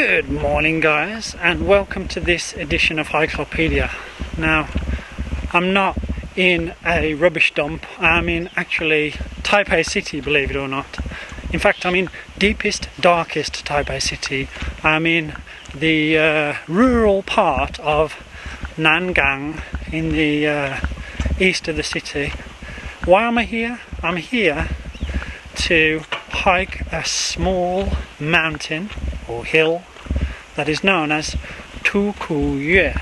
Good morning guys, and welcome to this edition of Hikelopedia. Now, I'm not in a rubbish dump, I'm in actually Taipei City, believe it or not. In fact, I'm in deepest, darkest Taipei City. I'm in the rural part of Nangang in the east of the city. Why am I here? I'm here to hike a small mountain or hill that is known as Kunyang.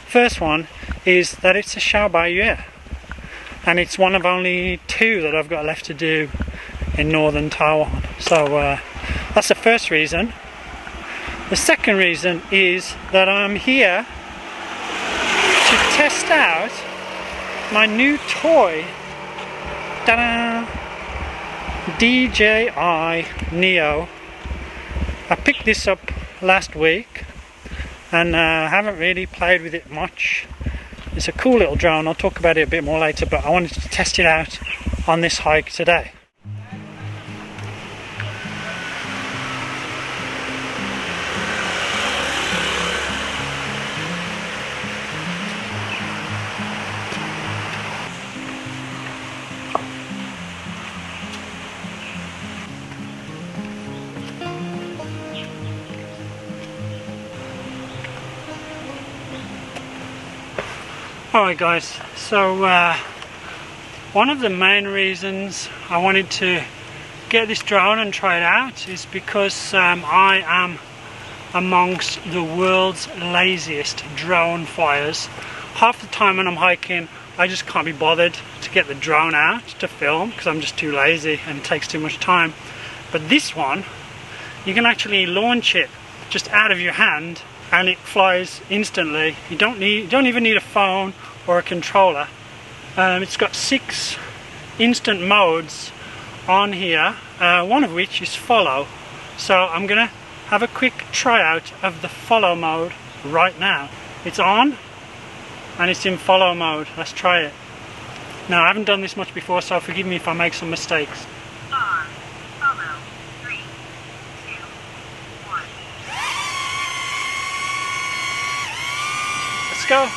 First one is that it's a Xiaobaiyue, and it's one of only two that I've got left to do in northern Taiwan. So that's the first reason. The second reason is that I'm here to test out my new toy. Ta-da! DJI Neo. I picked this up last week and haven't really played with it much. It's a cool little drone, I'll talk about it a bit more later, but I wanted to test it out on this hike today. Alright guys, so one of the main reasons I wanted to get this drone and try it out is because I am amongst the world's laziest drone flyers. Half the time when I'm hiking, I just can't be bothered to get the drone out to film because I'm just too lazy and it takes too much time. But this one, you can actually launch it just out of your hand and it flies instantly. You don't even need a phone or a controller. It's got 6 instant modes on here, one of which is follow. So I'm gonna have a quick tryout of the follow mode right now. It's on and it's in follow mode. Let's try it. Now, I haven't done this much before, so forgive me if I make some mistakes. Follow. 3, 2, 1. Let's go.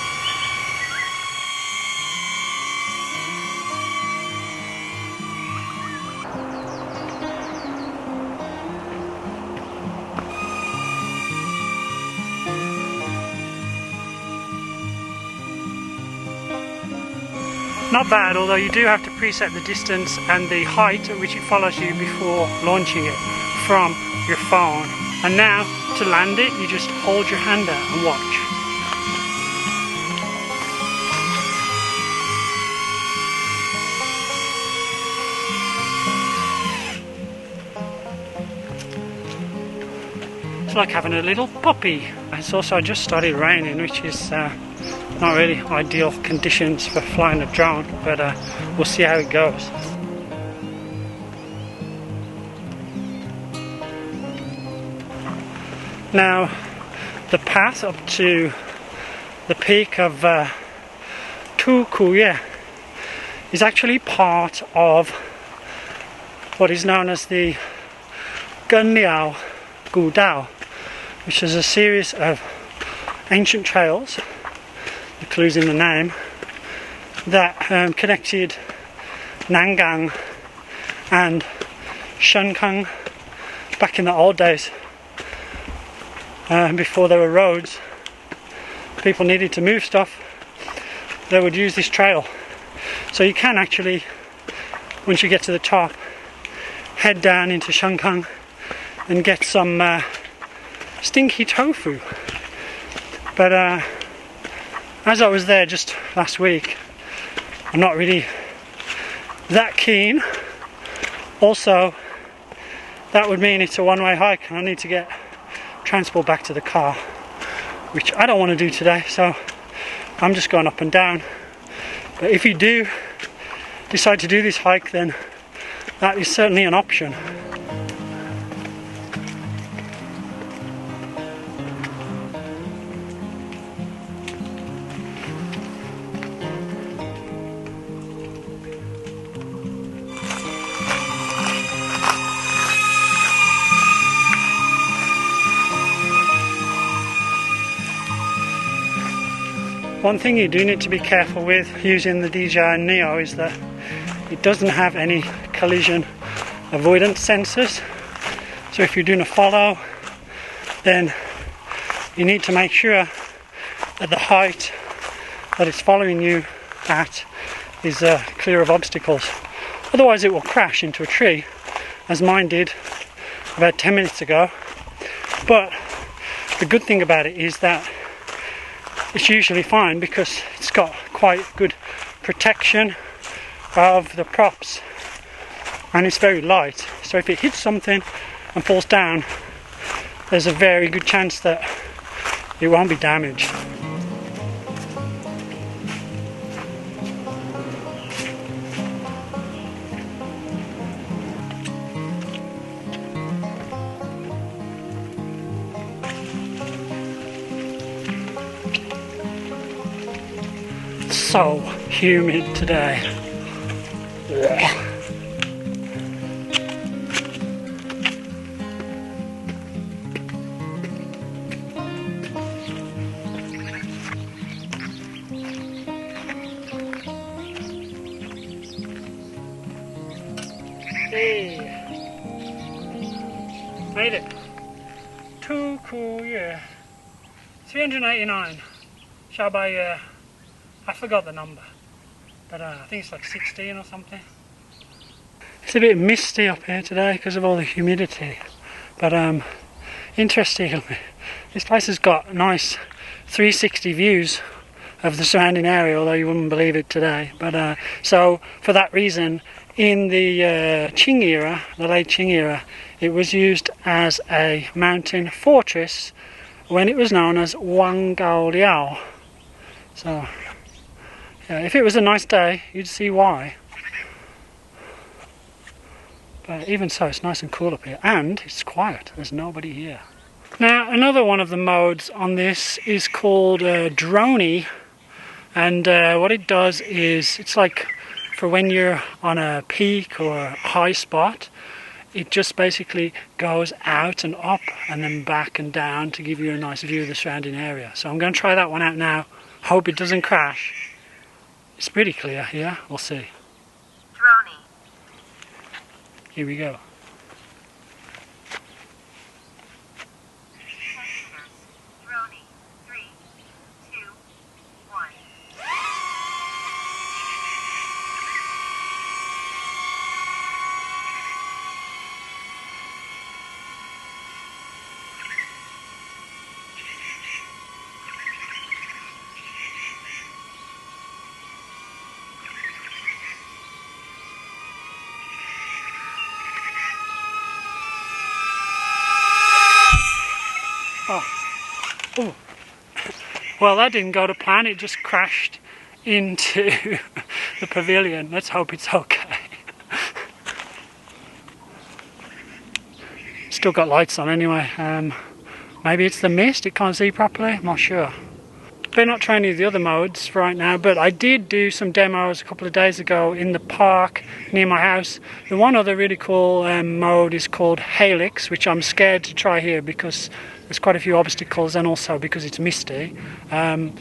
Not bad, although you do have to preset the distance and the height at which it follows you before launching it from your phone. And now, to land it, you just hold your hand out and watch. It's like having a little puppy. It's also just started raining, which is not really ideal conditions for flying a drone, but we'll see how it goes. Now, the path up to the peak of Kunyang is actually part of what is known as the Kunyang Gudao, which is a series of ancient trails, the clues in the name, that connected Nangang and Shenkang back in the old days. Before there were roads, people needed to move stuff, they would use this trail. So you can actually, once you get to the top, head down into Shenkang and get some stinky tofu. But as I was there just last week, I'm not really that keen. Also, that would mean it's a one-way hike and I need to get transport back to the car, which I don't want to do today, so I'm just going up and down. But if you do decide to do this hike, then that is certainly an option. One thing you do need to be careful with using the DJI Neo is that it doesn't have any collision avoidance sensors. So if you're doing a follow, then you need to make sure that the height that it's following you at is clear of obstacles. Otherwise it will crash into a tree, as mine did about 10 minutes ago. But the good thing about it is that it's usually fine because it's got quite good protection of the props and it's very light. So if it hits something and falls down, there's a very good chance that it won't be damaged. So humid today. Hey, made it. 2 Kunyang 389 Xiaobaiyue. I forgot the number, but I think it's like 16 or something. It's a bit misty up here today because of all the humidity, but interestingly, this place has got nice 360 views of the surrounding area, although you wouldn't believe it today. But so for that reason, in the Qing era, the late Qing era, it was used as a mountain fortress when it was known as Wangaoliao. So yeah, if it was a nice day, you'd see why. But even so, it's nice and cool up here, and it's quiet. There's nobody here. Now, another one of the modes on this is called drone, and what it does is, it's like for when you're on a peak or a high spot, it just basically goes out and up and then back and down to give you a nice view of the surrounding area. So I'm going to try that one out now. Hope it doesn't crash. It's pretty clear here, we'll see. Drone. Here we go. 10 meters. Drone. 3, 2, 1. Oh. Well, that didn't go to plan, it just crashed into the pavilion. Let's hope it's okay. Still got lights on anyway. Maybe it's the mist, it can't see properly, I'm not sure. Better not try any of the other modes right now, but I did do some demos a couple of days ago in the park near my house. The one other really cool mode is called Helix, which I'm scared to try here because there's quite a few obstacles and also because it's misty.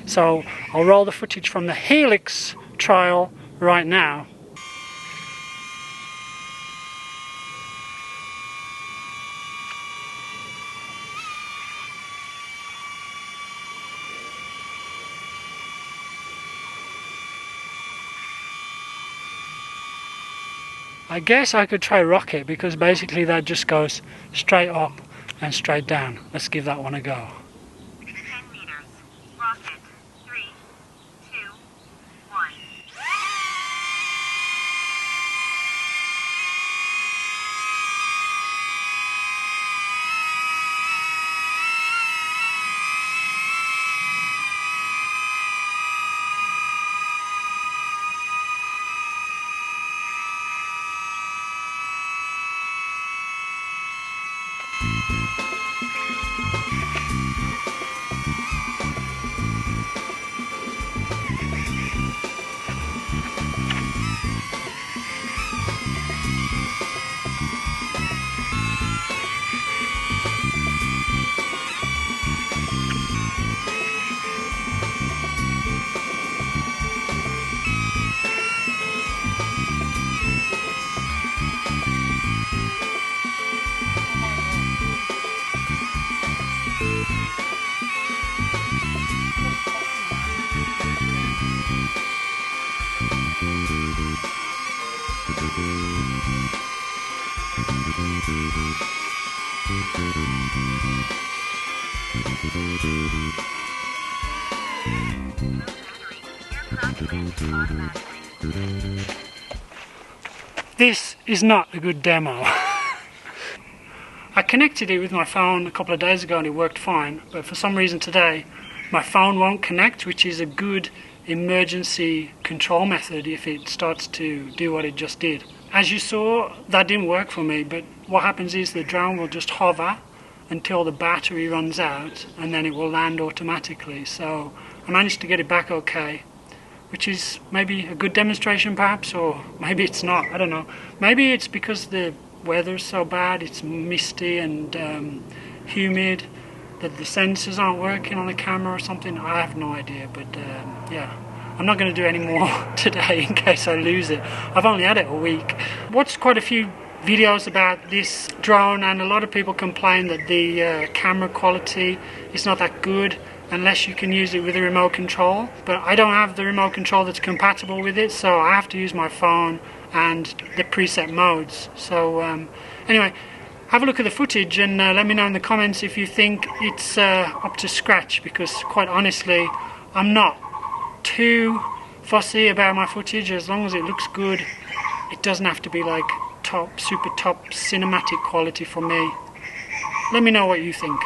So I'll roll the footage from the Helix trial right now. I guess I could try Rocket because basically that just goes straight up and straight down. Let's give that one a go. 10 meters. Rocket. 3, 2, 1. This is not a good demo. I connected it with my phone a couple of days ago and it worked fine, but for some reason today my phone won't connect, which is a good emergency control method if it starts to do what it just did. As you saw, that didn't work for me, but what happens is the drone will just hover until the battery runs out and then it will land automatically. So I managed to get it back okay, which is maybe a good demonstration perhaps, or maybe it's not, I don't know. Maybe it's because the weather's so bad, it's misty and humid, that the sensors aren't working on the camera or something. I have no idea, but yeah. I'm not going to do any more today in case I lose it. I've only had it a week. Watched quite a few videos about this drone and a lot of people complain that the camera quality is not that good unless you can use it with a remote control. But I don't have the remote control that's compatible with it, so I have to use my phone and the preset modes. So anyway, have a look at the footage and let me know in the comments if you think it's up to scratch, because quite honestly I'm not too fussy about my footage. As long as it looks good, it doesn't have to be like super top cinematic quality for me. Let me know what you think.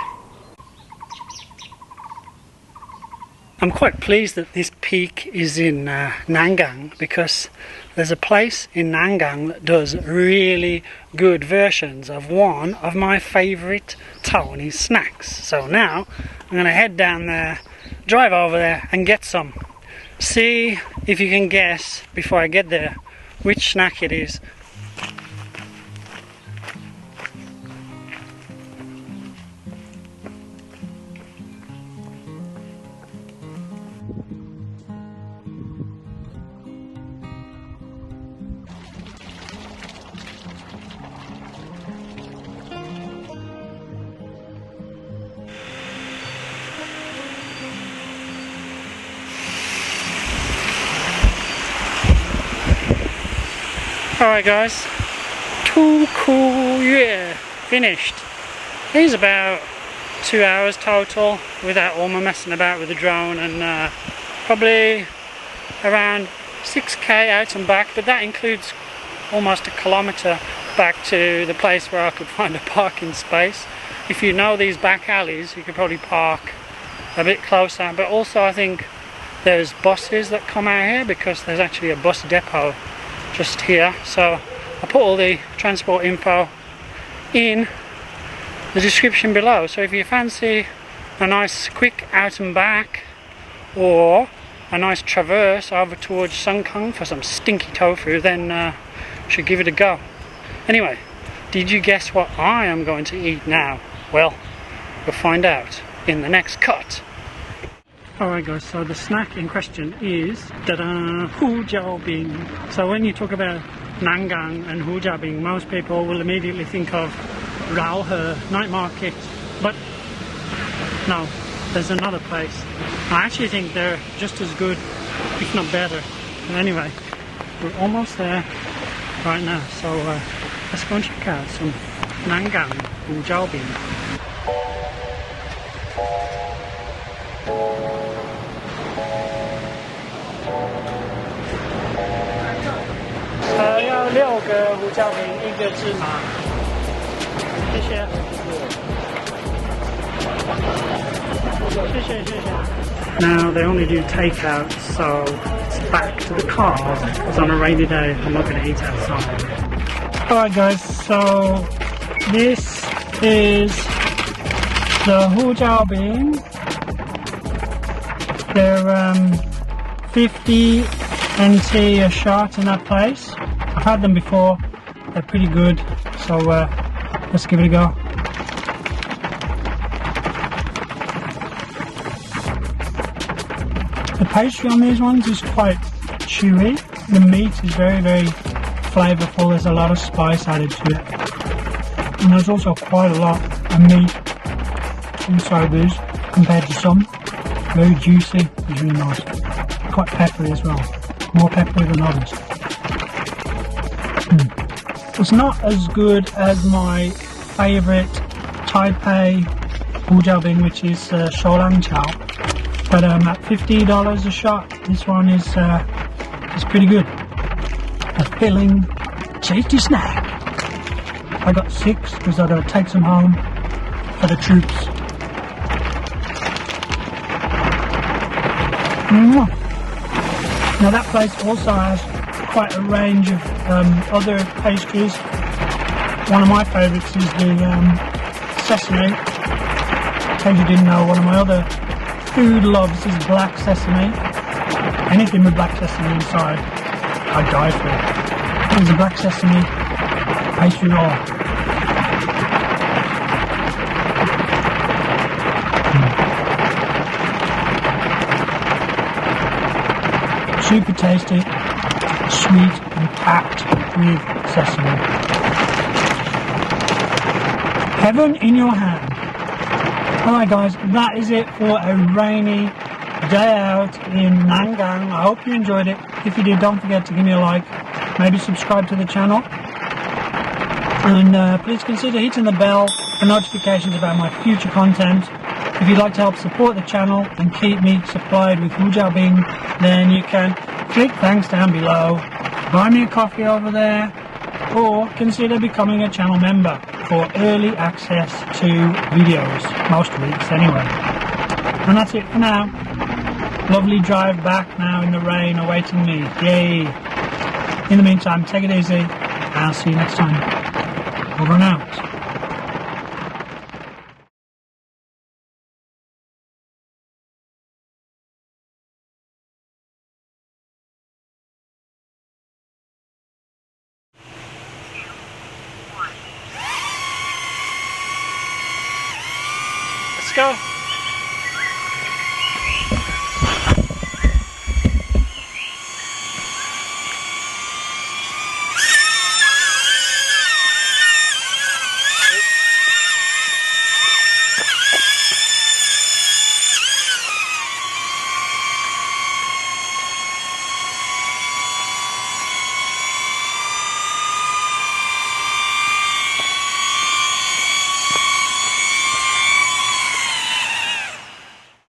I'm quite pleased that this peak is in Nangang, because there's a place in Nangang that does really good versions of one of my favourite Taiwanese snacks. So now I'm going to head down there, drive over there and get some. See if you can guess before I get there which snack it is. Alright guys, Hikelopedia finished. It was about 2 hours total without all my messing about with the drone, and probably around 6k out and back, but that includes almost a kilometre back to the place where I could find a parking space. If you know these back alleys, you could probably park a bit closer, but also I think there's buses that come out here because there's actually a bus depot just here. So I'll put all the transport info in the description below, so if you fancy a nice quick out and back or a nice traverse over towards Sengkang for some stinky tofu, then you should give it a go. Anyway, did you guess what I am going to eat now? Well, we'll find out in the next cut. Alright guys, so the snack in question is Hujiaobing. So when you talk about Nangang and Hujiaobing, most people will immediately think of Raohe night market, but no, there's another place. I actually think they're just as good, if not better. But anyway, we're almost there right now, so let's go and check out some Nangang Hujiaobing.要6个胡椒饼，1个芝麻，谢谢。谢谢，谢谢。Now they only do takeout, so it's back to the car. It's on a rainy day. I'm not going to eat outside. Alright guys, so this is the Hujiaobing. They're 50 NT a shot in that place. I've had them before, they're pretty good, so let's give it a go. The pastry on these ones is quite chewy. The meat is very, very flavourful. There's a lot of spice added to it. And there's also quite a lot of meat inside these compared to some. Very juicy, it's really nice. Quite peppery as well. more peppery than others. It's not as good as my favourite Taipei Hujiaobing, which is Xiaolanqiao, but at $50 a shot, this one is pretty good. A filling, tasty snack. I got 6 because I got to take some home for the troops. Now that place also has quite a range of other pastries. One of my favourites is the sesame. In case you didn't know, one of my other food loves is black sesame. Anything with black sesame inside, I'd die for it. There's a black sesame pastry roll. Super tasty, sweet and packed with sesame. Heaven in your hand. Alright guys, that is it for a rainy day out in Nangang. I hope you enjoyed it. If you did, don't forget to give me a like, maybe subscribe to the channel, and please consider hitting the bell for notifications about my future content. If you'd like to help support the channel and keep me supplied with Hujiaobing, then you can click thanks down below, buy me a coffee over there, or consider becoming a channel member for early access to videos, most weeks anyway. And that's it for now. Lovely drive back now in the rain awaiting me. Yay! In the meantime, take it easy, and I'll see you next time. Over and out. Let's go.